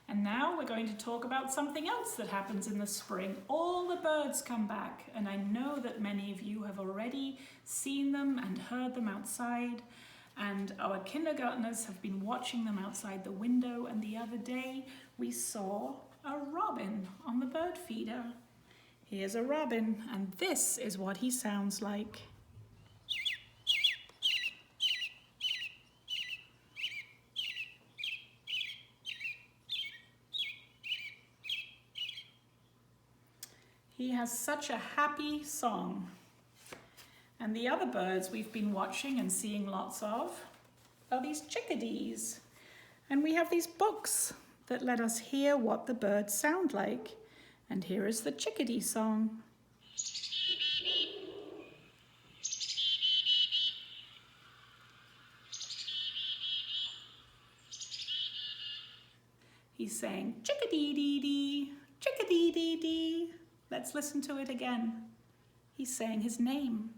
And now we're going to talk about something else that happens in the spring. All the birds come back, and I know that many of you have already seen them and heard them outside, and our kindergartners have been watching them outside the window, and the other day we saw a robin on the bird feeder. Here's a robin, and this is what he sounds like. He has such a happy song. And the other birds we've been watching and seeing lots of are these chickadees. And we have these books that let us hear what the birds sound like. And here is the chickadee song. He's saying chickadee-dee-dee, chickadee-dee-dee. Let's listen to it again. He's saying his name.